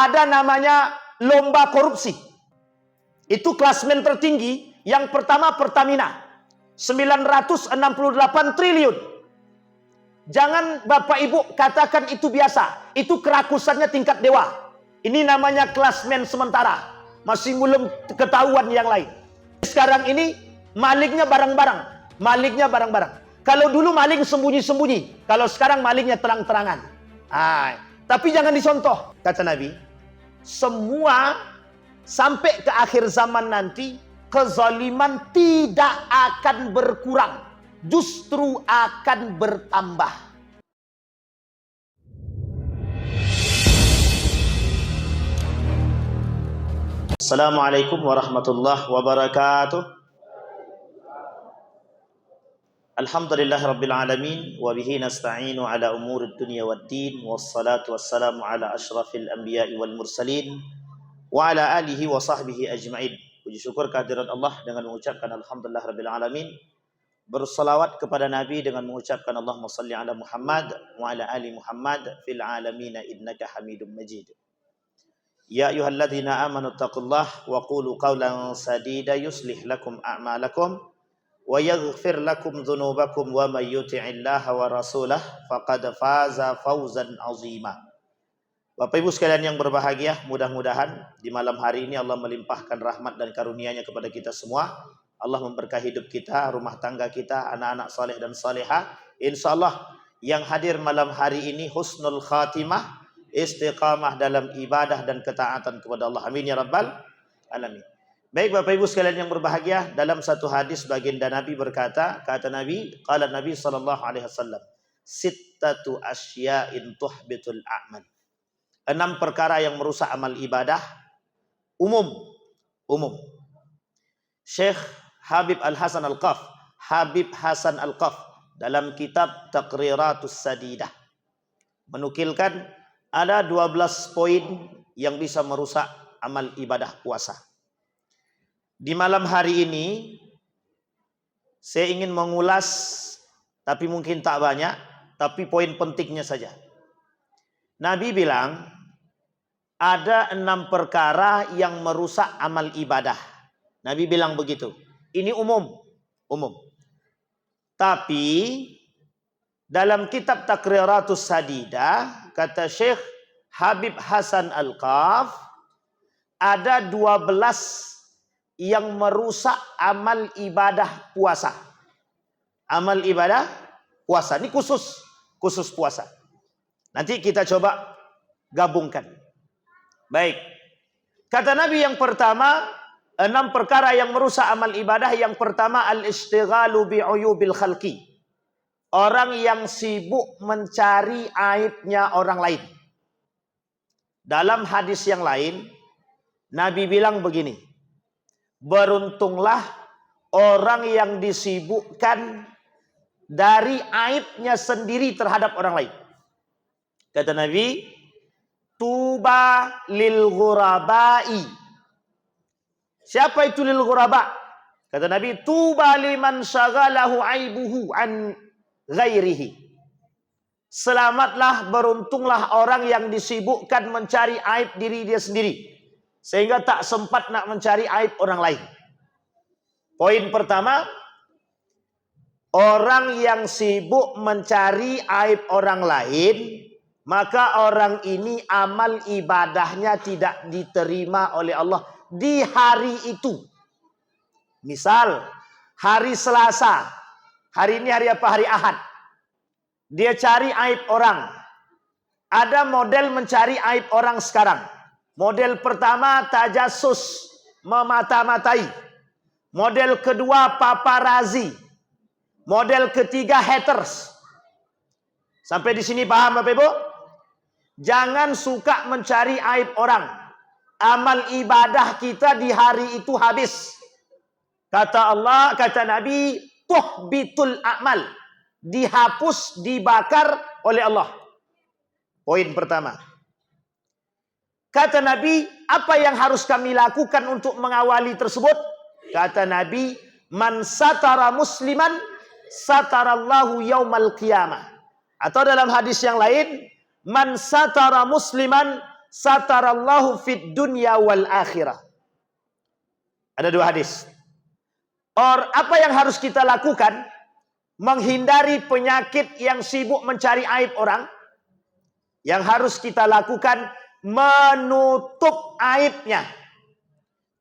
ada namanya lomba korupsi. Itu klasmen tertinggi. Yang pertama Pertamina, 968 triliun. Jangan Bapak Ibu katakan itu biasa. Itu kerakusannya tingkat dewa. Ini namanya klasmen sementara. Masih belum ketahuan yang lain. Sekarang ini malingnya barang-barang. Malingnya barang-barang. Kalau dulu maling sembunyi-sembunyi. Kalau sekarang malingnya terang-terangan. Tapi jangan disontoh. Kata Nabi, semua sampai ke akhir zaman nanti, kezaliman tidak akan berkurang. Justru akan bertambah. Assalamualaikum warahmatullahi wabarakatuh. Alhamdulillah rabbil alamin wa bihi nasta'inu ala umurid dunya waddin wassalatu wassalamu ala asyrafil anbiya'i wal mursalin wa ala alihi wa sahbihi ajma'in. Puji syukur kehadirat Allah dengan mengucapkan alhamdulillah rabbil alamin. Bersalawat kepada Nabi dengan mengucapkan Allahumma salli ala Muhammad wa ala ali Muhammad fil alamin innaka Hamidum Majid. Ya ayyuhalladzina amanu taqullaha wa qulu qawlan sadida yuslih lakum a'malakum wa yaghfir lakum dhunubakum wa may yuti'illaha wa rasulahu faqad faza fawzan 'azima. Bapak Ibu sekalian yang berbahagia, mudah-mudahan di malam hari ini Allah melimpahkan rahmat dan karunia-Nya kepada kita semua. Allah memberkahi hidup kita, rumah tangga kita, anak-anak saleh dan salehah. Insyaallah yang hadir malam hari ini husnul khatimah, istiqamah dalam ibadah dan ketaatan kepada Allah. Amin ya rabbal alamin. Baik Bapak Ibu sekalian yang berbahagia, dalam satu hadis baginda Nabi berkata, kata Nabi, qala Nabi sallallahu alaihi wasallam, sittatu asya'in tuhbitul a'mal. 6 perkara yang merusak amal ibadah umum. Syekh Habib Al-Hasan Al-Qaf, Habib Hasan Al-Qaf dalam kitab Taqriratus Sadidah menukilkan ada 12 poin yang bisa merusak amal ibadah puasa. Di malam hari ini saya ingin mengulas, tapi mungkin tak banyak, tapi poin pentingnya saja. Nabi bilang ada 6 perkara yang merusak amal ibadah. Nabi bilang begitu. Ini umum. Tapi dalam kitab Taqriratus Sadidah kata Syekh Habib Hasan Al-Qaf ada 12 yang merusak amal ibadah puasa. Amal ibadah puasa. Ini khusus puasa. Nanti kita coba gabungkan. Baik. Kata Nabi yang pertama, 6 perkara yang merusak amal ibadah. Yang pertama, al-istighalu bi'uyubil khalqi. Orang yang sibuk mencari aibnya orang lain. Dalam hadis yang lain, Nabi bilang begini, beruntunglah orang yang disibukkan dari aibnya sendiri terhadap orang lain. Kata Nabi, tuba lil ghurabai. Siapa itu lil ghuraba? Kata Nabi, tuba liman syaghalahu aibuhu an ghairihi. Selamatlah, beruntunglah orang yang disibukkan mencari aib diri dia sendiri, sehingga tak sempat nak mencari aib orang lain. Poin pertama, orang yang sibuk mencari aib orang lain, maka orang ini amal ibadahnya tidak diterima oleh Allah di hari itu. Misal hari Selasa, hari ini hari apa? Hari Ahad. Dia cari aib orang. Ada model mencari aib orang sekarang. Model pertama tajasus, memata-matai. Model kedua paparazi. Model ketiga haters. Sampai di sini paham Bapak Ibu? Jangan suka mencari aib orang. Amal ibadah kita di hari itu habis. Kata Allah, kata Nabi, tuhbitul a'mal. Dihapus, dibakar oleh Allah. Poin pertama. Kata Nabi, apa yang harus kami lakukan untuk mengawali tersebut? Kata Nabi, man satara musliman satarallahu yaumal qiyamah. Atau dalam hadis yang lain, man satara musliman satarallahu fid dunya wal akhirah. Ada dua hadis. Apa yang harus kita lakukan? Menghindari penyakit yang sibuk mencari aib orang. Yang harus kita lakukan, menutup aibnya.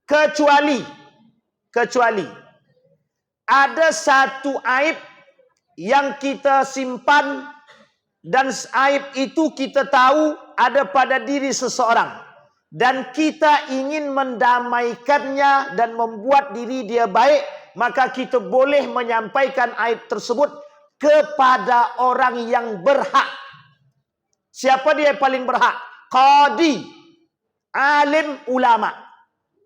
Kecuali ada satu aib yang kita simpan, dan aib itu kita tahu ada pada diri seseorang, dan kita ingin mendamaikannya dan membuat diri dia baik, maka kita boleh menyampaikan aib tersebut kepada orang yang berhak. Siapa dia yang paling berhak? Qadi, alim, ulama.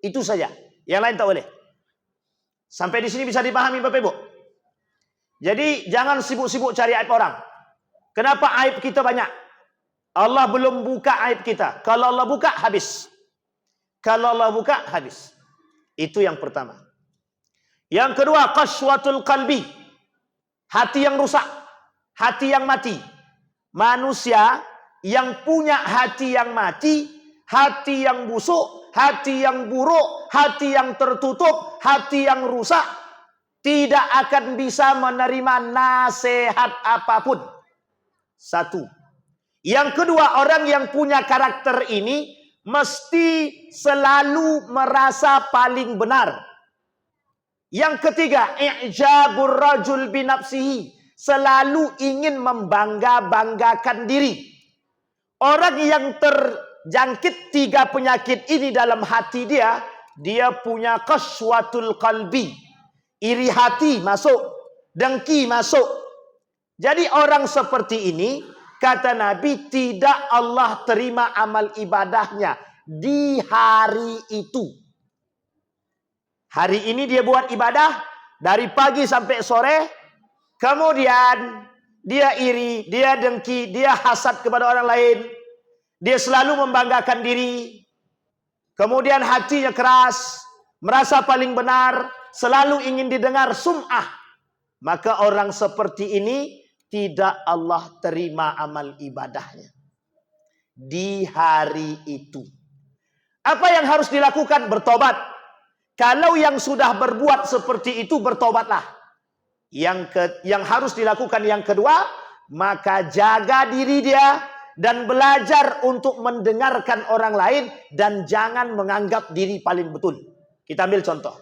Itu saja. Yang lain tak boleh. Sampai di sini bisa dipahami Bapak Ibu? Jadi jangan sibuk-sibuk cari aib orang. Kenapa aib kita banyak? Allah belum buka aib kita. Kalau Allah buka, habis. Kalau Allah buka, habis. Itu yang pertama. Yang kedua, qaswatul qalbi. Hati yang rusak. Hati yang mati. Manusia yang punya hati yang mati, hati yang busuk, hati yang buruk, hati yang tertutup, hati yang rusak, tidak akan bisa menerima nasihat apapun. Satu. Yang kedua, orang yang punya karakter ini mesti selalu merasa paling benar. Yang ketiga, i'jabur rajul binafsihi, selalu ingin membangga-banggakan diri. Orang yang terjangkit tiga penyakit ini dalam hati dia, dia punya qaswatul qalbi. Iri hati masuk, dengki masuk. Jadi orang seperti ini, kata Nabi, tidak Allah terima amal ibadahnya di hari itu. Hari ini dia buat ibadah dari pagi sampai sore, kemudian dia iri, dia dengki, dia hasad kepada orang lain, dia selalu membanggakan diri, kemudian hatinya keras, merasa paling benar, selalu ingin didengar sum'ah. Maka orang seperti ini tidak Allah terima amal ibadahnya di hari itu. Apa yang harus dilakukan? Bertobat. Kalau yang sudah berbuat seperti itu, bertobatlah. Yang harus dilakukan yang kedua, maka jaga diri dia dan belajar untuk mendengarkan orang lain dan jangan menganggap diri paling betul. Kita ambil contoh.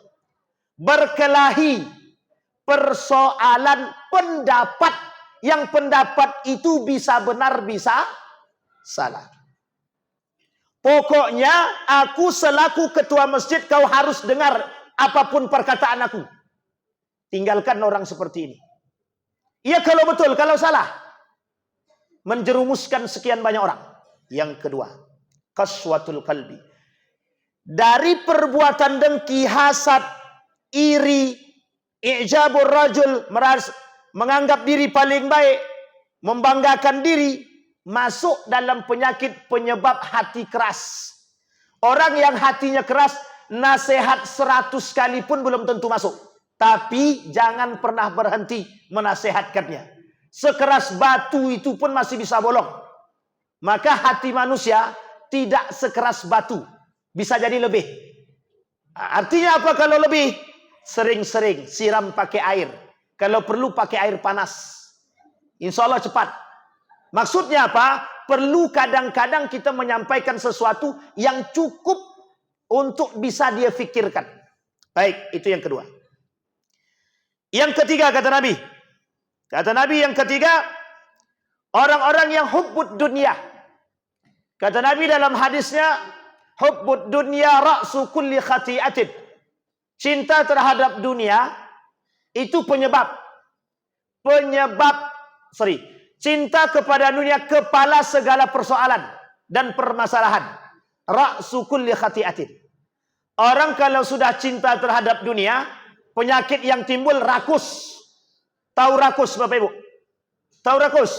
Berkelahi persoalan pendapat, yang pendapat itu bisa benar bisa salah. Pokoknya aku selaku ketua masjid, kau harus dengar apapun perkataan aku. Tinggalkan orang seperti ini. Iya kalau betul, kalau salah, menjerumuskan sekian banyak orang. Yang kedua, qaswatul qalbi. Dari perbuatan dengki, hasad, iri, i'jabur rajul, menganggap diri paling baik, membanggakan diri, masuk dalam penyakit penyebab hati keras. Orang yang hatinya keras, nasihat 100 kali pun belum tentu masuk. Tapi jangan pernah berhenti menasehatkannya. Sekeras batu itu pun masih bisa bolong. Maka hati manusia tidak sekeras batu. Bisa jadi lebih. Artinya apa kalau lebih? Sering-sering siram pakai air. Kalau perlu pakai air panas. Insya Allah cepat. Maksudnya apa? Perlu kadang-kadang kita menyampaikan sesuatu yang cukup untuk bisa dia fikirkan. Baik, itu yang kedua. Yang ketiga kata Nabi. Kata Nabi yang ketiga, orang-orang yang hubbud dunia. Kata Nabi dalam hadisnya, hubbud dunia ra'su kulli khati'atin. Cinta terhadap dunia itu cinta kepada dunia kepala segala persoalan dan permasalahan. Ra'su kulli khati'atin. Orang kalau sudah cinta terhadap dunia, penyakit yang timbul rakus. Tahu rakus Bapak Ibu? Tahu rakus?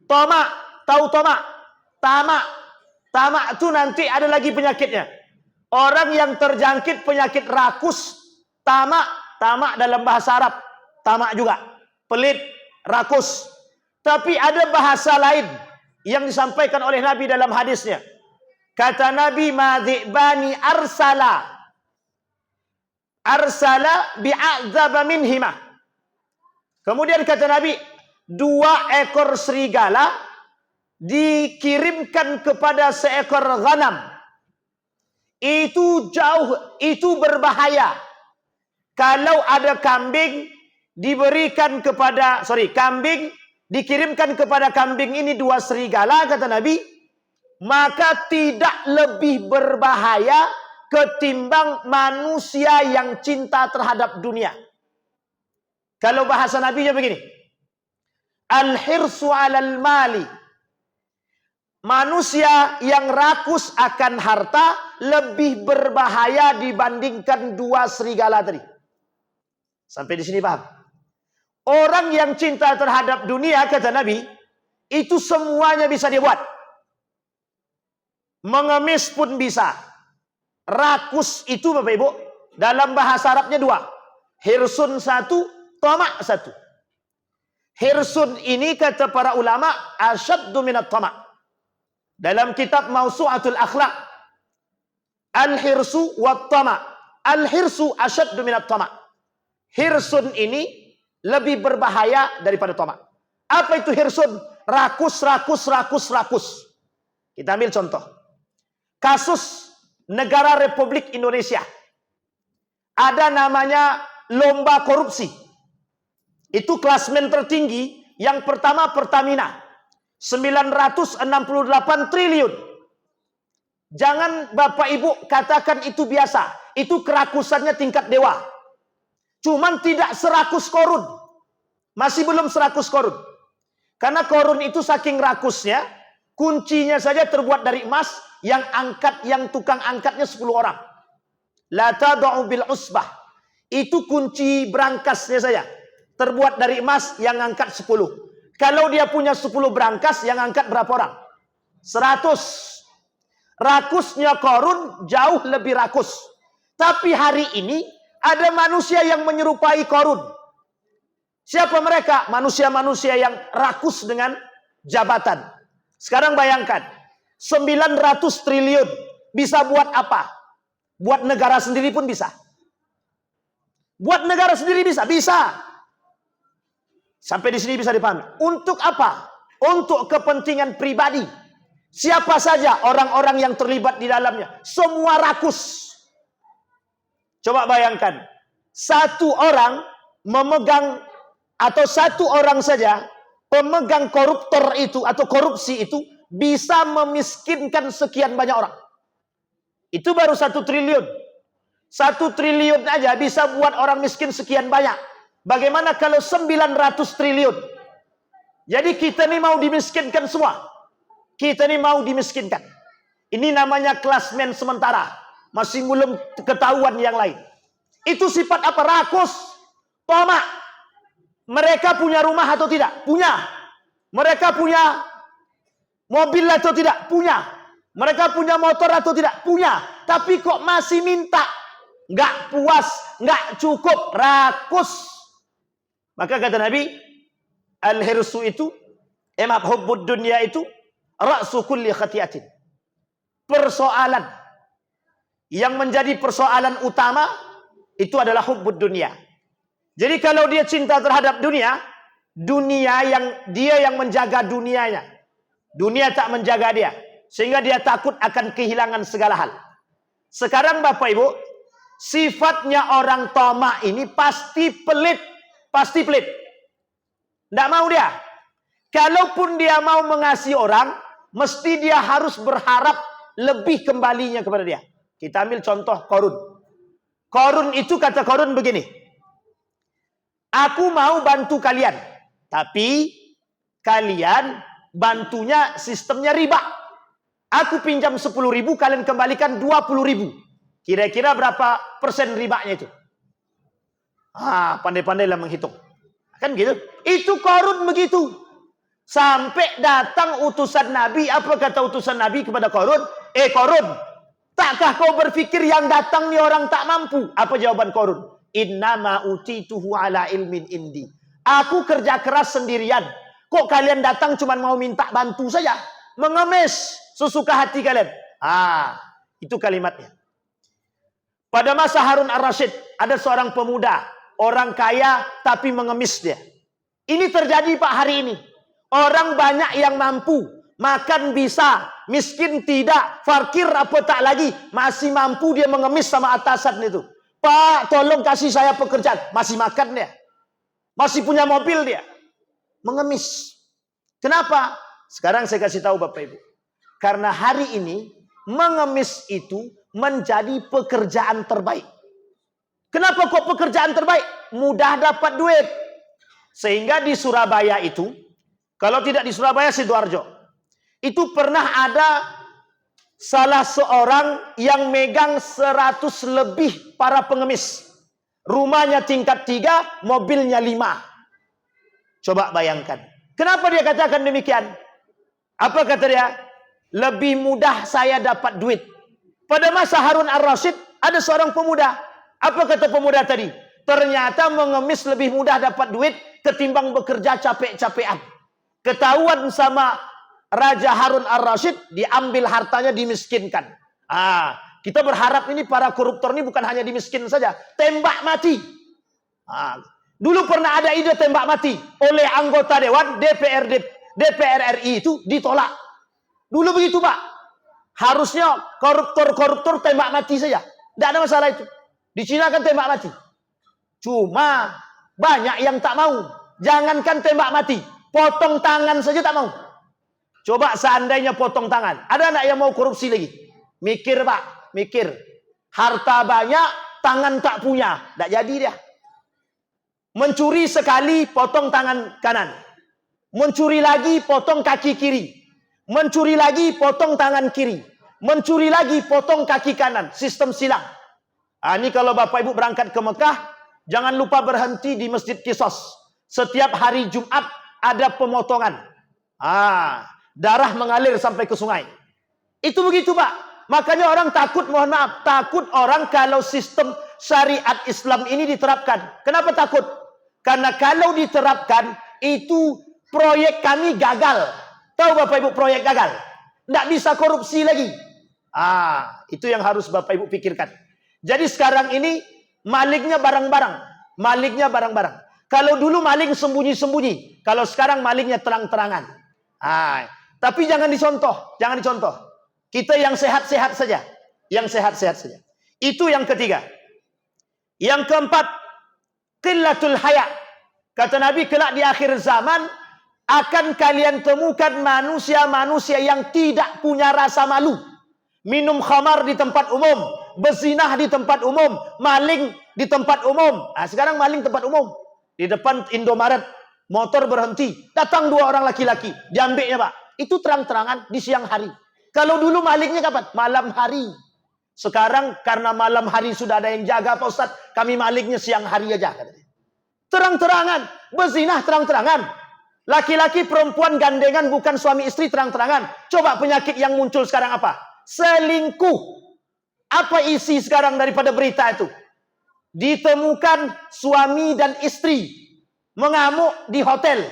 Tomak. Tahu tomak? Tamak. Tamak itu nanti ada lagi penyakitnya. Orang yang terjangkit penyakit rakus, tamak. Tamak dalam bahasa Arab. Tamak juga. Pelit, rakus. Tapi ada bahasa lain yang disampaikan oleh Nabi dalam hadisnya. Kata Nabi, madhibani arsala bi'adzaba minhima. Kemudian kata Nabi, 2 ekor serigala dikirimkan kepada seekor ghanam. Itu jauh, itu berbahaya. Kalau ada kambing diberikan kepada, kambing dikirimkan kepada kambing ini 2 serigala, kata Nabi, maka tidak lebih berbahaya ketimbang manusia yang cinta terhadap dunia. Kalau bahasa Nabi-nya begini, al-hirsu 'alal mali. Manusia yang rakus akan harta lebih berbahaya dibandingkan 2 serigala tadi. Sampai di sini paham? Orang yang cinta terhadap dunia, kata Nabi, itu semuanya bisa dia buat. Mengemis pun bisa. Rakus itu Bapak Ibu, dalam bahasa Arabnya 2. Hirsun 1, tamak 1. Hirsun ini kata para ulama asyaddu minat tamak. Dalam kitab Mausu'atul Akhlaq, al-hirsu wat tamak. Al-hirsu asyaddu minat tamak. Hirsun ini lebih berbahaya daripada tamak. Apa itu hirsun? Rakus. Kita ambil contoh. Kasus negara Republik Indonesia. Ada namanya lomba korupsi. Itu klasmen tertinggi. Yang pertama Pertamina. 968 triliun. Jangan Bapak Ibu katakan itu biasa. Itu kerakusannya tingkat dewa. Cuman tidak serakus korun. Masih belum 100 korun. Karena korun itu saking rakusnya, kuncinya saja terbuat dari emas, yang tukang angkatnya 10 orang. La tad'u bil usbah. Itu kunci berangkasnya saja. Terbuat dari emas, yang angkat 10. Kalau dia punya 10 berangkas, yang angkat berapa orang? 100. Rakusnya korun jauh lebih rakus. Tapi hari ini ada manusia yang menyerupai korun. Siapa mereka? Manusia-manusia yang rakus dengan jabatan. Sekarang bayangkan, 900 triliun bisa buat apa? Buat negara sendiri pun bisa. Buat negara sendiri bisa. Sampai di sini bisa dipahami. Untuk apa? Untuk kepentingan pribadi. Siapa saja orang-orang yang terlibat di dalamnya. Semua rakus. Coba bayangkan. Satu orang memegang, atau satu orang saja pemegang koruptor itu atau korupsi itu bisa memiskinkan sekian banyak orang. Itu baru 1 triliun. 1 triliun aja bisa buat orang miskin sekian banyak. Bagaimana kalau 900 triliun? Jadi kita ini mau dimiskinkan semua. Kita ini mau dimiskinkan. Ini namanya klasmen sementara. Masih belum ketahuan yang lain. Itu sifat apa? Rakus. Tamak. Mereka punya rumah atau tidak? Punya. Mereka punya mobil atau tidak? Punya. Mereka punya motor atau tidak? Punya. Tapi kok masih minta? Nggak puas, nggak cukup, rakus. Maka kata Nabi, al-hirsu itu, hubbud dunya itu, ra'su kulli khati'atin. Persoalan yang menjadi persoalan utama itu adalah hubbud dunya. Jadi kalau dia cinta terhadap dunia, dia yang menjaga dunianya. Dunia tak menjaga dia. Sehingga dia takut akan kehilangan segala hal. Sekarang Bapak Ibu, sifatnya orang tamak ini pasti pelit. Pasti pelit. Tidak mau dia. Kalaupun dia mau mengasihi orang, mesti dia harus berharap lebih kembalinya kepada dia. Kita ambil contoh Korun. Korun itu kata Korun begini. Aku mau bantu kalian. Tapi kalian bantunya sistemnya riba. Aku pinjam 10.000, kalian kembalikan 20.000. Kira-kira berapa persen ribanya itu? Pandai-pandailah menghitung. Kan gitu. Itu Korun begitu. Sampai datang utusan Nabi. Apa kata utusan Nabi kepada Korun? Korun, takkah kau berpikir yang datang ni orang tak mampu? Apa jawaban Korun? Innama utituhu ala ilmin indi. Aku kerja keras sendirian. Kok kalian datang cuma mau minta bantu saja? Mengemis sesuka hati kalian. Itu kalimatnya. Pada masa Harun Ar-Rasyid, ada seorang pemuda, orang kaya tapi mengemis dia. Ini terjadi Pak hari ini. Orang banyak yang mampu, makan bisa, miskin tidak, fakir apa tak lagi, masih mampu dia mengemis sama atasan itu. Pak, tolong kasih saya pekerjaan. Masih makan dia. Masih punya mobil dia. Mengemis. Kenapa? Sekarang saya kasih tahu Bapak Ibu. Karena hari ini, mengemis itu menjadi pekerjaan terbaik. Kenapa kok pekerjaan terbaik? Mudah dapat duit. Sehingga di Surabaya itu, kalau tidak di Surabaya, Sidoarjo, itu pernah ada salah seorang yang megang 100 lebih para pengemis. Rumahnya tingkat 3, mobilnya 5. Coba bayangkan. Kenapa dia katakan demikian? Apa kata dia? Lebih mudah saya dapat duit. Pada masa Harun Ar-Rasyid, ada seorang pemuda. Apa kata pemuda tadi? Ternyata mengemis lebih mudah dapat duit ketimbang bekerja capek-capekan. Ketahuan sama Raja Harun Ar-Rasyid, diambil hartanya, dimiskinkan. Kita berharap ini para koruptor ini bukan hanya dimiskin saja, tembak mati. Dulu pernah ada ide tembak mati oleh anggota Dewan DPR RI itu ditolak. Dulu begitu Pak. Harusnya koruptor tembak mati saja. Tidak ada masalah itu. Di Cina kan tembak mati. Cuma banyak yang tak mau. Jangankan tembak mati, potong tangan saja tak mau. Coba seandainya potong tangan, ada anak yang mau korupsi lagi? Mikir Pak, mikir. Harta banyak, tangan tak punya, tak jadi dia. Mencuri sekali, potong tangan kanan. Mencuri lagi, potong kaki kiri. Mencuri lagi, potong tangan kiri. Mencuri lagi, potong kaki kanan. Sistem silang. Ini kalau Bapak Ibu berangkat ke Mekah, jangan lupa berhenti di Masjid Qisas. Setiap hari Jumat ada pemotongan. Darah mengalir sampai ke sungai. Itu begitu Pak. Makanya orang takut, mohon maaf, takut orang kalau sistem syariat Islam ini diterapkan. Kenapa takut? Karena kalau diterapkan, itu proyek kami gagal. Tahu Bapak Ibu proyek gagal? Tidak bisa korupsi lagi. Itu yang harus Bapak Ibu pikirkan. Jadi sekarang ini malingnya barang-barang. Malingnya barang-barang. Kalau dulu maling sembunyi-sembunyi. Kalau sekarang malingnya terang-terangan. Tapi jangan dicontoh. Jangan dicontoh. Kita yang sehat-sehat saja. Yang sehat-sehat saja. Itu yang ketiga. Yang keempat, qillatul haya. Kata Nabi, kelak di akhir zaman akan kalian temukan manusia-manusia yang tidak punya rasa malu. Minum khamar di tempat umum, berzinah di tempat umum, maling di tempat umum. Sekarang maling tempat umum. Di depan Indomaret, motor berhenti, datang 2 orang laki-laki, diambilnya Pak. Itu terang-terangan di siang hari. Kalau dulu malingnya kapan? Malam hari. Sekarang karena malam hari sudah ada yang jaga Pak Ustaz, kami malingnya siang hari aja. Terang-terangan, berzinah terang-terangan. Laki-laki perempuan gandengan bukan suami istri terang-terangan. Coba penyakit yang muncul sekarang apa? Selingkuh. Apa isi sekarang daripada berita itu? Ditemukan suami dan istri mengamuk di hotel.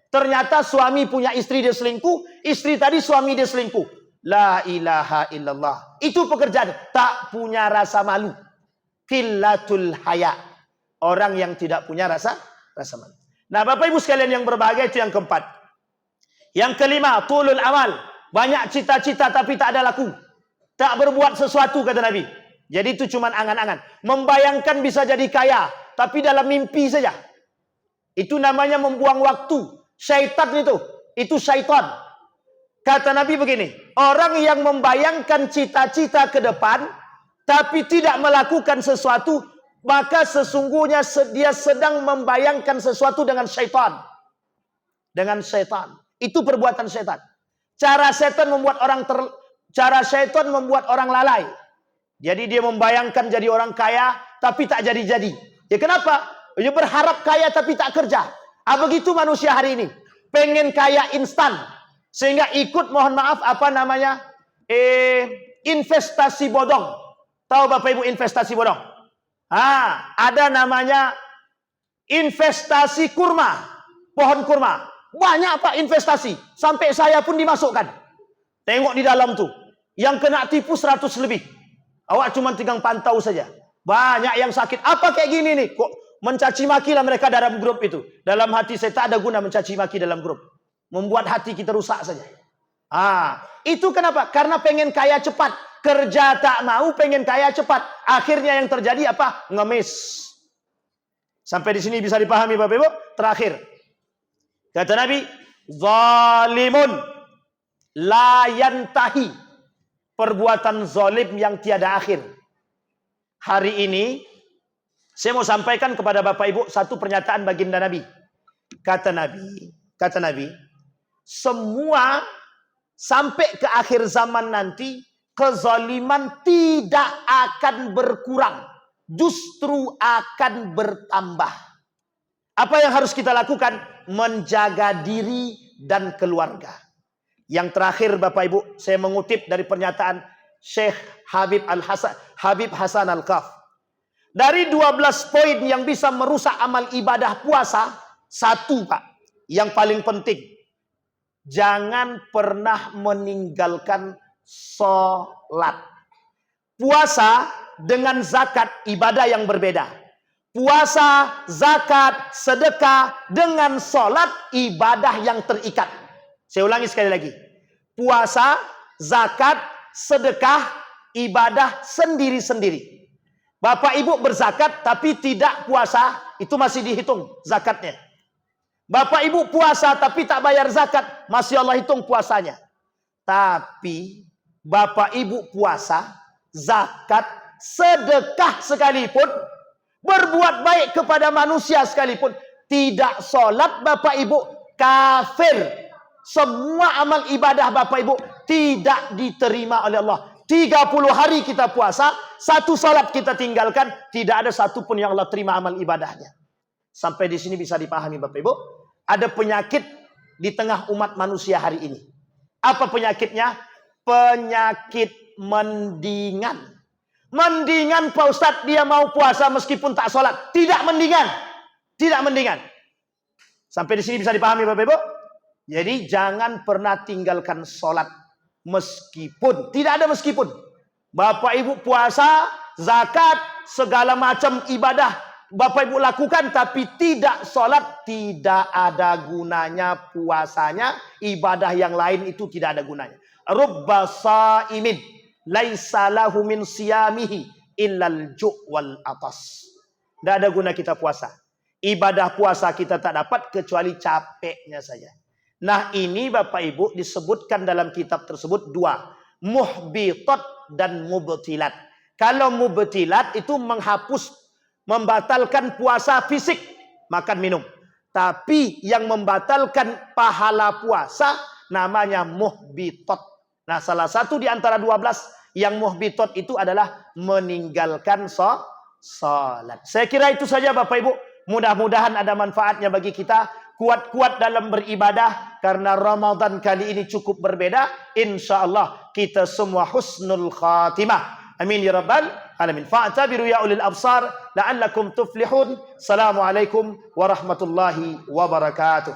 Ternyata suami punya istri dia selingkuh, istri tadi suami dia selingkuh. La ilaha illallah. Itu pekerjaan tak punya rasa malu. Qillatul haya. Orang yang tidak punya rasa malu. Nah, Bapak Ibu sekalian yang berbahagia, itu yang keempat. Yang kelima, tulul amal. Banyak cita-cita tapi tak ada laku. Tak berbuat sesuatu kata Nabi. Jadi itu cuma angan-angan. Membayangkan bisa jadi kaya, tapi dalam mimpi saja. Itu namanya membuang waktu. Syaitan itu syaitan. Kata Nabi begini, orang yang membayangkan cita-cita ke depan, tapi tidak melakukan sesuatu, maka sesungguhnya dia sedang membayangkan sesuatu dengan syaitan. Dengan syaitan. Itu perbuatan syaitan. Cara syaitan membuat orang lalai. Jadi dia membayangkan jadi orang kaya, tapi tak jadi-jadi. Ya kenapa? Dia berharap kaya tapi tak kerja. Begitu manusia hari ini. Pengen kaya instan. Sehingga ikut, mohon maaf, investasi bodong. Tahu Bapak Ibu investasi bodong? Ada namanya investasi kurma. Pohon kurma. Banyak Pak investasi. Sampai saya pun dimasukkan. Tengok di dalam tuh. Yang kena tipu 100 lebih. Awak cuma tinggal pantau saja. Banyak yang sakit. Apa kayak gini nih? Kok mencaci maki lah mereka dalam grup itu. Dalam hati saya tak ada guna mencaci maki dalam grup. Membuat hati kita rusak saja. Itu kenapa? Karena pengen kaya cepat. Kerja tak mau, pengen kaya cepat. Akhirnya yang terjadi apa? Ngemis. Sampai di sini bisa dipahami Bapak Ibu? Terakhir. Kata Nabi, zalimun la yantahi. Perbuatan zalim yang tiada akhir. Hari ini, saya mau sampaikan kepada Bapak Ibu satu pernyataan baginda Nabi. Kata Nabi, semua sampai ke akhir zaman nanti, kezaliman tidak akan berkurang. Justru akan bertambah. Apa yang harus kita lakukan? Menjaga diri dan keluarga. Yang terakhir Bapak Ibu, saya mengutip dari pernyataan Syekh Habib Hasan Al-Kaf. Dari 12 poin yang bisa merusak amal ibadah puasa, satu Pak, yang paling penting. Jangan pernah meninggalkan sholat. Puasa dengan zakat ibadah yang berbeda. Puasa, zakat, sedekah dengan sholat ibadah yang terikat. Saya ulangi sekali lagi. Puasa, zakat, sedekah, ibadah sendiri-sendiri. Bapak Ibu berzakat tapi tidak puasa, itu masih dihitung zakatnya. Bapak Ibu puasa tapi tak bayar zakat, masih Allah hitung puasanya. Tapi Bapak Ibu puasa, zakat, sedekah sekalipun, berbuat baik kepada manusia sekalipun, tidak sholat Bapak Ibu, kafir. Semua amal ibadah Bapak Ibu tidak diterima oleh Allah. 30 hari kita puasa, satu salat kita tinggalkan, tidak ada satupun yang Allah terima amal ibadahnya. Sampai di sini bisa dipahami Bapak Ibu. Ada penyakit di tengah umat manusia hari ini. Apa penyakitnya? Penyakit mendingan. Mendingan Pak Ustadz dia mau puasa meskipun tak sholat. Tidak mendingan. Tidak mendingan. Sampai di sini bisa dipahami Bapak Ibu. Jadi jangan pernah tinggalkan sholat meskipun. Tidak ada meskipun. Bapak Ibu puasa, zakat, segala macam ibadah Bapak Ibu lakukan tapi tidak sholat, tidak ada gunanya puasanya. Ibadah yang lain itu tidak ada gunanya. Rubba sa'imin laisa lahu min siyamihi illal ju' wal atas. Tidak ada guna kita puasa. Ibadah puasa kita tak dapat kecuali capeknya saja. Nah ini Bapak Ibu disebutkan dalam kitab tersebut dua. Muhbitat dan mubtilat. Kalau mubtilat itu menghapus, membatalkan puasa fisik, makan minum. Tapi yang membatalkan pahala puasa namanya muhbitat. Nah salah satu di antara 12 yang muhbitat itu adalah meninggalkan salat. Saya kira itu saja Bapak Ibu. Mudah-mudahan ada manfaatnya bagi kita. Kuat-kuat dalam beribadah karena Ramadan kali ini cukup berbeda. InsyaAllah kita semua husnul khatimah. Amin ya rabbal alamin. Fa'tabiru ya ulil absar la'allakum tuflihun. Assalamualaikum warahmatullahi wabarakatuh.